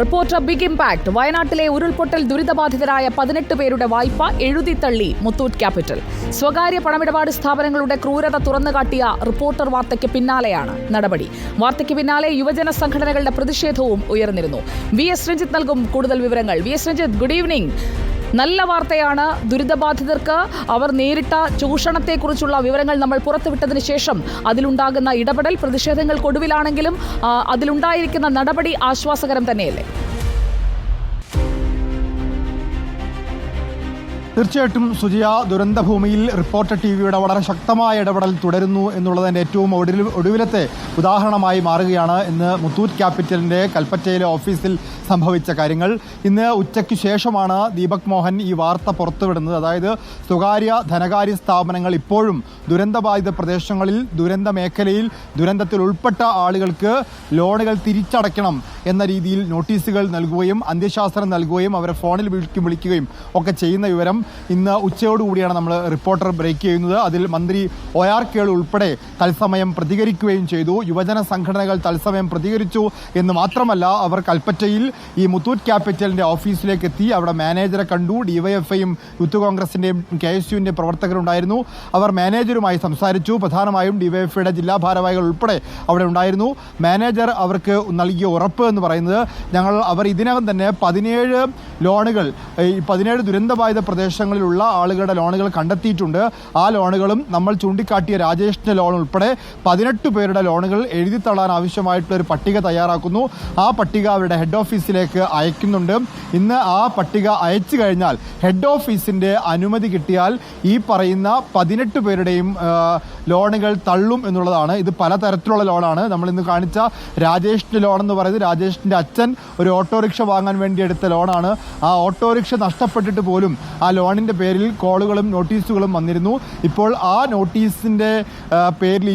Reporter big impact. വയനാട്ടിലെ ഉരുൾപൊട്ടൽ ദുരിതബാധിതരായ 18 പേരുടെ വായ്പ എഴുതിത്തള്ളി മുത്തൂറ്റ് ക്യാപിറ്റൽ. സ്വകാര്യ പണമിടപാട് സ്ഥാപനങ്ങളുടെ ക്രൂരത തുറന്നുകാട്ടിയ റിപ്പോർട്ടർ വാർത്തയ്ക്ക് പിന്നാലെയാണ് നടപടി. വാർത്തയ്ക്ക് പിന്നാലെ യുവജന സംഘടനകളുടെ പ്രതിഷേധവും ഉയർന്നിരുന്നു. VS രഞ്ജിത്ത് നൽകും കൂടുതൽ വിവരങ്ങൾ. VS Ranjith, good evening. നല്ല വാർത്തയാണ്. ദുരിതബാധിതർക്ക് അവർ നേരിട്ട ചൂഷണത്തെക്കുറിച്ചുള്ള വിവരങ്ങൾ നമ്മൾ പുറത്തുവിട്ടതിന് ശേഷം അതിലുണ്ടാകുന്ന ഇടപെടൽ പ്രതിഷേധങ്ങൾക്കൊടുവിലാണെങ്കിലും അതിലുണ്ടായിരിക്കുന്ന നടപടി ആശ്വാസകരം തന്നെയല്ലേ? തീർച്ചയായിട്ടും സുജിയ, ദുരന്തഭൂമിയിൽ റിപ്പോർട്ടർ TVയുടെ വളരെ ശക്തമായ ഇടപെടൽ തുടരുന്നു എന്നുള്ളതിൻ്റെ ഏറ്റവും ഒടുവിലത്തെ ഉദാഹരണമായി മാറുകയാണ് ഇന്ന് മുത്തൂറ്റ് ക്യാപിറ്റലിൻ്റെ കൽപ്പറ്റയിലെ ഓഫീസിൽ സംഭവിച്ച കാര്യങ്ങൾ. ഇന്ന് ഉച്ചയ്ക്ക് ശേഷമാണ് ദീപക് മോഹൻ ഈ വാർത്ത പുറത്തുവിടുന്നത്. അതായത് സ്വകാര്യ ധനകാര്യ സ്ഥാപനങ്ങൾ ഇപ്പോഴും ദുരന്തബാധിത പ്രദേശങ്ങളിൽ, ദുരന്ത മേഖലയിൽ, ദുരന്തത്തിൽ ഉൾപ്പെട്ട ആളുകൾക്ക് ലോണുകൾ തിരിച്ചടയ്ക്കണം എന്ന രീതിയിൽ നോട്ടീസുകൾ നൽകുകയും അന്ത്യശാസ്ത്രം നൽകുകയും അവരെ ഫോണിൽ വിളിക്കുകയും ഒക്കെ ചെയ്യുന്ന വിവരം ഇന്ന് ഉച്ചയോടുകൂടിയാണ് നമ്മൾ റിപ്പോർട്ടർ ബ്രേക്ക് ചെയ്യുന്നത്. അതിൽ മന്ത്രി OR കേളു ഉൾപ്പെടെ തത്സമയം പ്രതികരിക്കുകയും ചെയ്തു. യുവജന സംഘടനകൾ തത്സമയം പ്രതികരിച്ചു എന്ന് മാത്രമല്ല, അവർ കൽപ്പറ്റയിൽ ഈ മുത്തൂറ്റ് ക്യാപിറ്റലിൻ്റെ ഓഫീസിലേക്ക് എത്തി. അവിടെ മാനേജറെ കണ്ടു. DYFIയും യൂത്ത് കോൺഗ്രസിൻ്റെയും KSUവിൻ്റെയും പ്രവർത്തകരുണ്ടായിരുന്നു. അവർ മാനേജറുമായി സംസാരിച്ചു. പ്രധാനമായും DYFIയുടെ ജില്ലാ ഭാരവാഹികൾ ഉൾപ്പെടെ അവിടെ ഉണ്ടായിരുന്നു. മാനേജർ അവർക്ക് നൽകിയ ഉറപ്പ് എന്ന് പറയുന്നത്, അവർ ഇതിനകം തന്നെ 17 ലോണുകൾ, ഈ 17 ദുരന്തബാധിത പ്രദേശങ്ങളിലുള്ള ആളുകളുടെ ലോണുകൾ കണ്ടെത്തിയിട്ടുണ്ട്. ആ ലോണുകളും നമ്മൾ ചൂണ്ടിക്കാട്ടിയ രാജേഷിൻ്റെ ലോൺ ഉൾപ്പെടെ 18 പേരുടെ ലോണുകൾ എഴുതിത്തള്ളാൻ ആവശ്യമായിട്ടുള്ളൊരു പട്ടിക തയ്യാറാക്കുന്നു. ആ പട്ടിക അവരുടെ ഹെഡ് ഓഫീസിലേക്ക് അയക്കുന്നുണ്ട്. ഇന്ന് ആ പട്ടിക അയച്ചു കഴിഞ്ഞാൽ ഹെഡ് ഓഫീസിൻ്റെ അനുമതി കിട്ടിയാൽ ഈ പറയുന്ന 18 പേരുടെയും ലോണുകൾ തള്ളും എന്നുള്ളതാണ്. ഇത് പലതരത്തിലുള്ള ലോണാണ്. നമ്മൾ ഇന്ന് കാണിച്ച രാജേഷിൻ്റെ ലോൺ എന്ന് പറയുന്നത്, രാജേഷിൻ്റെ അച്ഛൻ ഒരു ഓട്ടോറിക്ഷ വാങ്ങാൻ വേണ്ടി എടുത്ത ലോണാണ്. ആ ഓട്ടോറിക്ഷ നഷ്ടപ്പെട്ടിട്ട് പോലും ആ ലോണിൻ്റെ പേരിൽ കോളുകളും നോട്ടീസുകളും വന്നിരുന്നു. ഇപ്പോൾ ആ നോട്ടീസിൻ്റെ പേരിൽ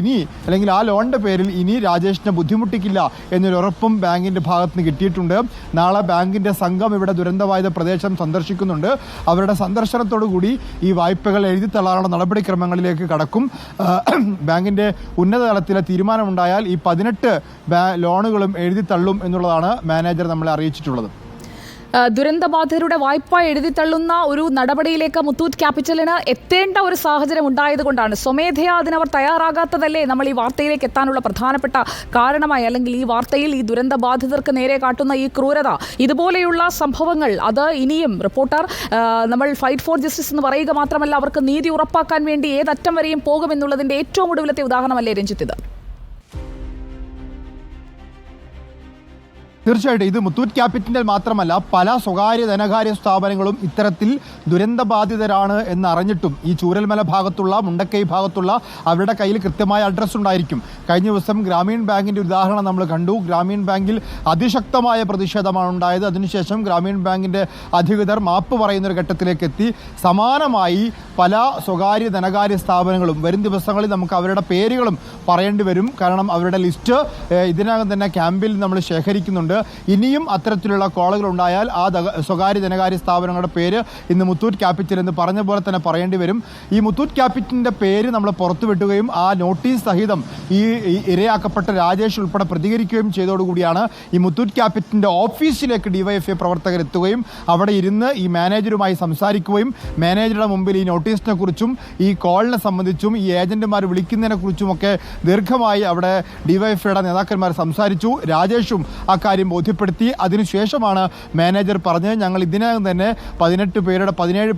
അല്ലെങ്കിൽ ആ ലോണിൻ്റെ പേരിൽ ഇനി രാജേഷിനെ ബുദ്ധിമുട്ടിക്കില്ല എന്നൊരു ഉറപ്പും ബാങ്കിൻ്റെ ഭാഗത്ത് നിന്ന് കിട്ടിയിട്ടുണ്ട്. നാളെ ബാങ്കിൻ്റെ സംഘം ഇവിടെ ദുരന്തബാധിത പ്രദേശം സന്ദർശിക്കുന്നുണ്ട്. അവരുടെ സന്ദർശനത്തോടു കൂടി ഈ വായ്പകൾ എഴുതിത്തള്ളാനുള്ള നടപടിക്രമങ്ങളിലേക്ക് കടക്കും. ബാങ്കിൻ്റെ ഉന്നതതലത്തിലെ തീരുമാനമുണ്ടായാൽ ഈ 18 ലോണുകളും എഴുതിത്തള്ളും എന്നുള്ളതാണ് മാനേജർ നമ്മളെ അറിയിച്ചിട്ടുള്ളത്. ദുരന്തബാധിതരുടെ വായ്പ എഴുതിത്തള്ളുന്ന ഒരു നടപടിയിലേക്ക് മുത്തൂറ്റ് ക്യാപിറ്റലിന് എത്തേണ്ട ഒരു സാഹചര്യം ഉണ്ടായതുകൊണ്ടാണ്, സ്വമേധയാ അതിനവർ തയ്യാറാകാത്തതല്ലേ നമ്മൾ ഈ വാർത്തയിലേക്ക് എത്താനുള്ള പ്രധാനപ്പെട്ട കാരണമായി? അല്ലെങ്കിൽ ഈ വാർത്തയിൽ ഈ ദുരന്തബാധിതർക്ക് നേരെ കാട്ടുന്ന ഈ ക്രൂരത, ഇതുപോലെയുള്ള സംഭവങ്ങൾ, അത് ഇനിയും റിപ്പോർട്ടർ നമ്മൾ ഫൈറ്റ് ഫോർ ജസ്റ്റിസ് എന്ന് പറയുക മാത്രമല്ല, അവർക്ക് നീതി ഉറപ്പാക്കാൻ വേണ്ടി ഏതറ്റം വരെയും പോകുമെന്നുള്ളതിൻ്റെ ഏറ്റവും ഒടുവിലത്തെ ഉദാഹരണമല്ലേ രഞ്ജിത്ത് ഇത്? തീർച്ചയായിട്ടും ഇത് മുത്തൂറ്റ് ക്യാപിറ്റൽ മാത്രമല്ല, പല സ്വകാര്യ ധനകാര്യ സ്ഥാപനങ്ങളും ഇത്തരത്തിൽ ദുരന്തബാധിതരാണ് എന്നറിഞ്ഞിട്ടും ഈ ചൂരൽമല ഭാഗത്തുള്ള, മുണ്ടക്കൈ ഭാഗത്തുള്ള അവരുടെ കയ്യിൽ കൃത്യമായ അഡ്രസ്സ് ഉണ്ടായിരിക്കും. കഴിഞ്ഞ ദിവസം ഗ്രാമീൺ ബാങ്കിൻ്റെ ഉദാഹരണം നമ്മൾ കണ്ടു. ഗ്രാമീൺ ബാങ്കിൽ അതിശക്തമായ പ്രതിഷേധമാണ് ഉണ്ടായത്. അതിനുശേഷം ഗ്രാമീൺ ബാങ്കിൻ്റെ അധികൃതർ മാപ്പ് പറയുന്നൊരു ഘട്ടത്തിലേക്ക് എത്തി. സമാനമായി പല സ്വകാര്യ ധനകാര്യ സ്ഥാപനങ്ങളും വരും ദിവസങ്ങളിൽ നമുക്ക് അവരുടെ പേരുകളും പറയേണ്ടി വരും. കാരണം അവരുടെ ലിസ്റ്റ് ഇതിനകം തന്നെ ക്യാമ്പിൽ നമ്മൾ ശേഖരിക്കുന്നുണ്ട്. ഇനിയും അത്തരത്തിലുള്ള കോളുകൾ ഉണ്ടായാൽ ആ സ്വകാര്യ ധനകാര്യ സ്ഥാപനങ്ങളുടെ പേര് ഇന്ന് മുത്തൂറ്റ് ക്യാപിറ്റൽ എന്ന് പറഞ്ഞ പോലെ തന്നെ പറയേണ്ടി വരും. ഈ മുത്തൂറ്റ് ക്യാപിറ്റലിൻ്റെ പേര് നമ്മൾ പുറത്തുവിട്ടുകയും ആ നോട്ടീസ് സഹിതം ഈ ഇരയാക്കപ്പെട്ട രാജേഷ് ഉൾപ്പെടെ പ്രതികരിക്കുകയും ചെയ്തതോടുകൂടിയാണ് ഈ മുത്തൂറ്റ് ക്യാപിറ്റലിൻ്റെ ഓഫീസിലേക്ക് DYFI പ്രവർത്തകർ എത്തുകയും അവിടെ ഇരുന്ന് ഈ മാനേജറുമായി സംസാരിക്കുകയും മാനേജറുടെ മുമ്പിൽ ഈ നോട്ടീസിനെ കുറിച്ചും ഈ കോളിനെ സംബന്ധിച്ചും ഈ ഏജന്റുമാർ വിളിക്കുന്നതിനെ കുറിച്ചുമൊക്കെ ദീർഘമായി അവിടെ DYFIയുടെ നേതാക്കന്മാർ സംസാരിച്ചു. രാജേഷും ആ കാര്യം ബോധ്യപ്പെടുത്തി. അതിനുശേഷമാണ് മാനേജർ പറഞ്ഞത്, ഞങ്ങൾ ഇതിനകം തന്നെ 17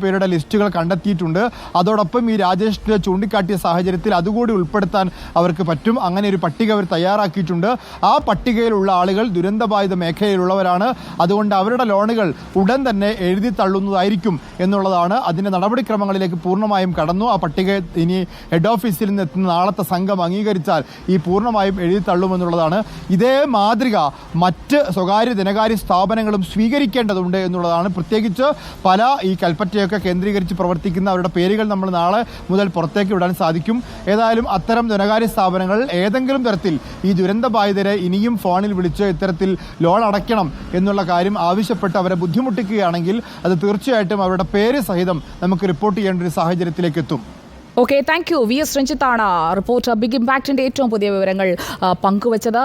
പേരുടെ ലിസ്റ്റുകൾ കണ്ടെത്തിയിട്ടുണ്ട്. അതോടൊപ്പം ഈ രാജേഷിനെ ചൂണ്ടിക്കാട്ടിയ സാഹചര്യത്തിൽ അതുകൂടി ഉൾപ്പെടുത്താൻ അവർക്ക് പറ്റും. അങ്ങനെ ഒരു പട്ടിക അവർ തയ്യാറാക്കിയിട്ടുണ്ട്. ആ പട്ടികയിലുള്ള ആളുകൾ ദുരന്തബാധിത മേഖലയിലുള്ളവരാണ്. അതുകൊണ്ട് അവരുടെ ലോണുകൾ ഉടൻ തന്നെ എഴുതി തള്ളുന്നതായിരിക്കും എന്നുള്ളതാണ്. അതിൻ്റെ നടപടിക്രമങ്ങളിലേക്ക് പൂർണ്ണമായും കടന്നു. ആ പട്ടിക ഇനി ഹെഡ് ഓഫീസിൽ നിന്ന് എത്തുന്ന നാളത്തെ സംഘം അംഗീകരിച്ചാൽ ഈ പൂർണ്ണമായും എഴുതി തള്ളുമെന്നുള്ളതാണ്. ഇതേ മാതൃക മറ്റ് സ്വകാര്യ ധനകാര്യ സ്ഥാപനങ്ങളും സ്വീകരിക്കേണ്ടതുണ്ട് എന്നുള്ളതാണ്. പ്രത്യേകിച്ച് പല ഈ കൽപ്പറ്റയൊക്കെ കേന്ദ്രീകരിച്ച് പ്രവർത്തിക്കുന്ന അവരുടെ പേരുകൾ നമ്മൾ നാളെ മുതൽ പുറത്തേക്ക് വിടാൻ സാധിക്കും. ഏതായാലും അത്തരം ധനകാര്യ സ്ഥാപനങ്ങൾ ഏതെങ്കിലും തരത്തിൽ ഈ ദുരന്തബാധിതരെ ഇനിയും ഫോണിൽ വിളിച്ച് ഇത്തരത്തിൽ ലോൺ അടയ്ക്കണം എന്നുള്ള കാര്യം ആവശ്യപ്പെട്ട് അവരെ ബുദ്ധിമുട്ടിക്കുകയാണെങ്കിൽ അത് തീർച്ചയായിട്ടും അവരുടെ പേര് സഹിതം നമുക്ക് റിപ്പോർട്ട് ചെയ്യേണ്ട ഒരു സാഹചര്യത്തിലേക്ക് എത്തും. Okay, thank you. VS രഞ്ജിത്താണ് റിപ്പോർട്ടർ ബിഗ് ഇംപാക്റ്റിന്റെ ഏറ്റവും പുതിയ വിവരങ്ങൾ പങ്കുവച്ചത്.